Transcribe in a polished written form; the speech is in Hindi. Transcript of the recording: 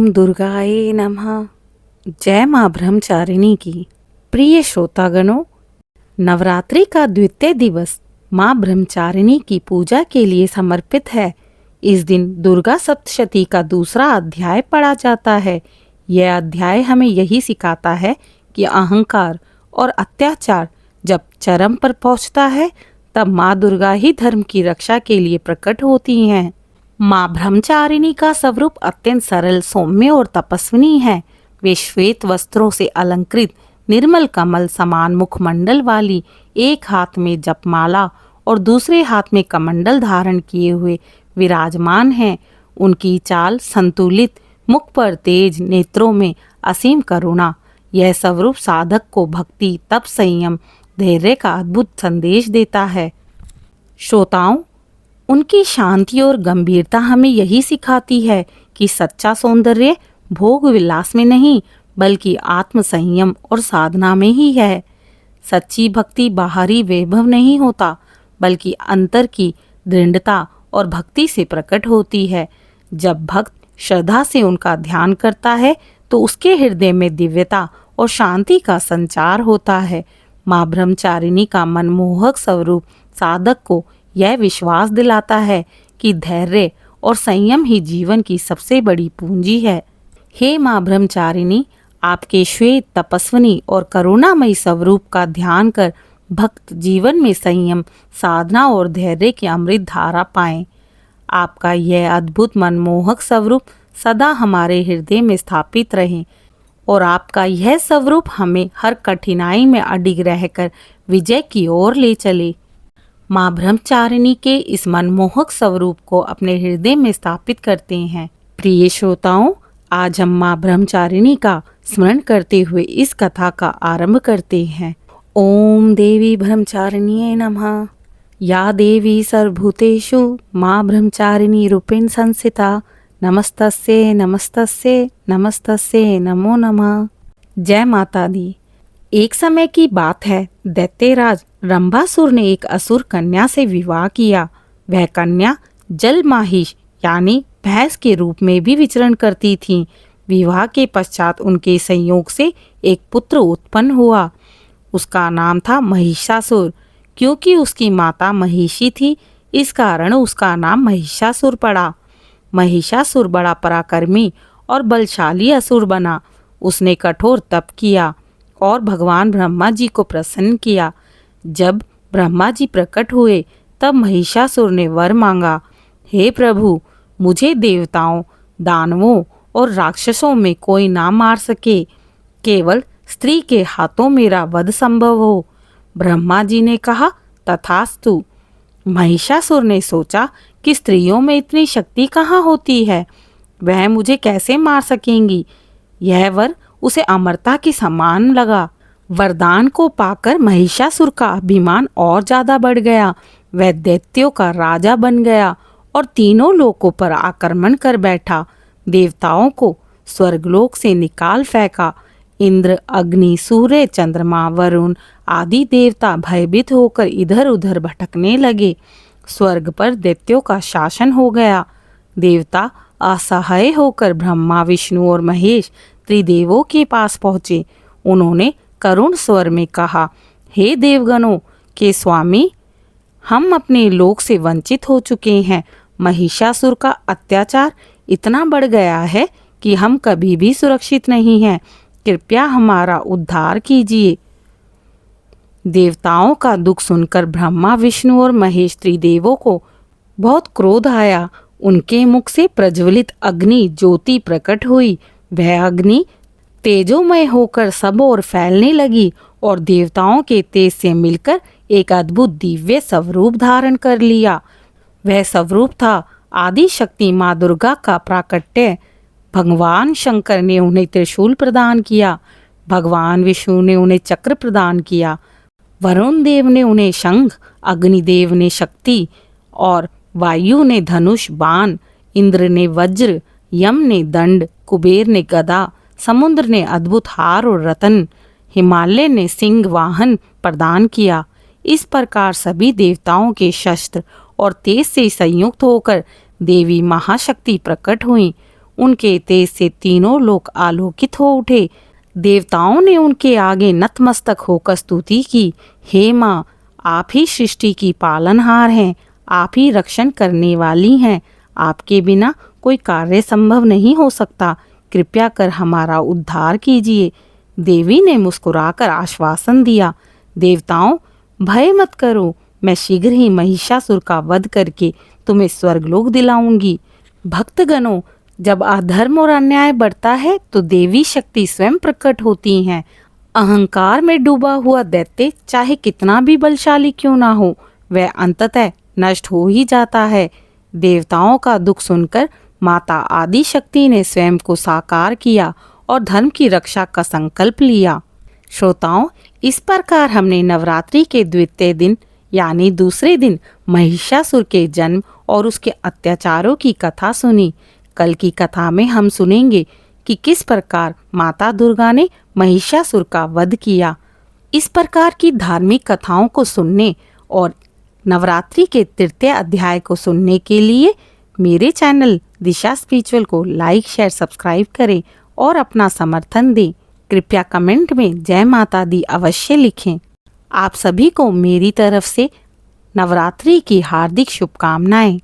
ओम दुर्गाए नमः। जय माँ ब्रह्मचारिणी की। प्रिय श्रोतागणों, नवरात्रि का द्वितीय दिवस माँ ब्रह्मचारिणी की पूजा के लिए समर्पित है। इस दिन दुर्गा सप्तशती का दूसरा अध्याय पढ़ा जाता है। यह अध्याय हमें यही सिखाता है कि अहंकार और अत्याचार जब चरम पर पहुंचता है, तब माँ दुर्गा ही धर्म की रक्षा के लिए प्रकट होती हैं। माँ ब्रह्मचारिणी का स्वरूप अत्यंत सरल, सौम्य और तपस्विनी है। वे श्वेत वस्त्रों से अलंकृत, निर्मल कमल समान मुखमंडल वाली, एक हाथ में जपमाला और दूसरे हाथ में कमंडल धारण किए हुए विराजमान हैं। उनकी चाल संतुलित, मुख पर तेज, नेत्रों में असीम करुणा। यह स्वरूप साधक को भक्ति, तप, संयम, धैर्य का अद्भुत संदेश देता है। श्रोताओं, उनकी शांति और गंभीरता हमें यही सिखाती है कि सच्चा सौंदर्य भोग विलास में नहीं, बल्कि आत्म संयम और साधना में ही है। सच्ची भक्ति बाहरी वैभव नहीं होता, बल्कि अंतर की दृढ़ता और भक्ति से प्रकट होती है। जब भक्त श्रद्धा से उनका ध्यान करता है, तो उसके हृदय में दिव्यता और शांति का संचार होता है। माँ ब्रह्मचारिणी का मनमोहक स्वरूप साधक को यह विश्वास दिलाता है कि धैर्य और संयम ही जीवन की सबसे बड़ी पूंजी है। हे माँ ब्रह्मचारिणी, आपके श्वेत, तपस्विनी और करुणामयी स्वरूप का ध्यान कर भक्त जीवन में संयम, साधना और धैर्य की अमृत धारा पाएं। आपका यह अद्भुत मनमोहक स्वरूप सदा हमारे हृदय में स्थापित रहे और आपका यह स्वरूप हमें हर कठिनाई में अडिग रहकर विजय की ओर ले चले। माँ ब्रह्मचारिणी के इस मनमोहक स्वरूप को अपने हृदय में स्थापित करते हैं। प्रिय श्रोताओं, आज हम माँ ब्रह्मचारिणी का स्मरण करते हुए इस कथा का आरंभ करते हैं। ओम देवी ब्रह्मचारिण्यै नमः। या देवी सर्वभूतेषु माँ ब्रह्मचारिणी रूपेण संस्थिता, नमस्तस्यै नमस्तस्यै नमस्तस्यै नमो नमः। जय माता दी। एक समय की बात है, दैत्यराज रंभासुर ने एक असुर कन्या से विवाह किया। वह कन्या जलमाहिष यानी भैंस के रूप में भी विचरण करती थी। विवाह के पश्चात उनके संयोग से एक पुत्र उत्पन्न हुआ। उसका नाम था महिषासुर। क्योंकि उसकी माता महिषी थी, इस कारण उसका नाम महिषासुर पड़ा। महिषासुर बड़ा पराक्रमी और बलशाली असुर बना। उसने कठोर तप किया और भगवान ब्रह्मा जी को प्रसन्न किया। जब ब्रह्मा जी प्रकट हुए, तब महिषासुर ने वर मांगा, हे प्रभु, मुझे देवताओं, दानवों और राक्षसों में कोई ना मार सके, केवल स्त्री के हाथों मेरा वध संभव हो। ब्रह्मा जी ने कहा, तथास्तु। महिषासुर ने सोचा कि स्त्रियों में इतनी शक्ति कहाँ होती है, वह मुझे कैसे मार सकेंगी। यह वर उसे अमरता के समान लगा। वरदान को पाकर महिषासुर का अभिमान और ज्यादा बढ़ गया। वह दैत्यों का राजा बन गया और तीनों लोकों पर आक्रमण कर बैठा। देवताओं को स्वर्गलोक से निकाल फेंका। इंद्र, अग्नि, सूर्य, चंद्रमा, वरुण आदि देवता भयभीत होकर इधर उधर भटकने लगे। स्वर्ग पर दैत्यों का शासन हो गया। देवता असहाय होकर ब्रह्मा, विष्णु और महेश त्रिदेवों के पास पहुँचे। उन्होंने करुण स्वर में कहा, हे देवगणों के स्वामी, हम अपने लोक से वंचित हो चुके हैं। महिषासुर का अत्याचार इतना बढ़ गया है कि हम कभी भी सुरक्षित नहीं हैं। कृपया हमारा उद्धार कीजिए। देवताओं का दुख सुनकर ब्रह्मा, विष्णु और महेश त्रिदेवों को बहुत क्रोध आया। उनके मुख से प्रज्वलित अग्नि ज्योति प्रकट हुई। वह अग्नि तेजोमय होकर सब ओर फैलने लगी और देवताओं के तेज से मिलकर एक अद्भुत दिव्य स्वरूप धारण कर लिया। वह स्वरूप था आदि शक्ति माँ दुर्गा का प्राकट्य। भगवान शंकर ने उन्हें त्रिशूल प्रदान किया। भगवान विष्णु ने उन्हें चक्र प्रदान किया। वरुण देव ने उन्हें शंख, अग्निदेव ने शक्ति और वायु ने धनुष बाण, इंद्र ने वज्र, यम ने दंड, कुबेर ने गदा, समुद्र ने अद्भुत हार और रतन, हिमालय ने सिंह वाहन प्रदान किया। इस प्रकार सभी देवताओं के शस्त्र और तेज से संयुक्त होकर देवी महाशक्ति प्रकट हुई। उनके तेज से तीनों लोक आलोकित हो उठे। देवताओं ने उनके आगे नतमस्तक होकर स्तुति की। हे माँ, आप ही सृष्टि की पालनहार हैं, आप ही रक्षण करने वाली हैं। आपके बिना कोई कार्य संभव नहीं हो सकता। कृपया कर हमारा उद्धार कीजिए। देवी ने मुस्कुराकर आश्वासन दिया। देवताओं, भय मत करो, मैं शीघ्र ही महिषासुर का वध करके तुम्हें स्वर्गलोक दिलाऊंगी। भक्तगणों, जब अधर्म और अन्याय बढ़ता है तो देवी शक्ति स्वयं प्रकट होती हैं। अहंकार में डूबा हुआ दैत्य चाहे कितना भी बलशाली क्यों ना हो, वह अंततः नष्ट हो ही जाता है। देवताओं का दुख सुनकर माता आदि शक्ति ने स्वयं को साकार किया और धर्म की रक्षा का संकल्प लिया। श्रोताओं, इस प्रकार हमने नवरात्रि के द्वितीय दिन यानी दूसरे दिन महिषासुर के जन्म और उसके अत्याचारों की कथा सुनी। कल की कथा में हम सुनेंगे कि किस प्रकार माता दुर्गा ने महिषासुर का वध किया। इस प्रकार की धार्मिक कथाओं को सुनने और नवरात्रि के तृतीय अध्याय को सुनने के लिए मेरे चैनल दिशा स्पिरिचुअल को लाइक, शेयर, सब्सक्राइब करें और अपना समर्थन दें। कृपया कमेंट में जय माता दी अवश्य लिखें। आप सभी को मेरी तरफ से नवरात्रि की हार्दिक शुभकामनाएं।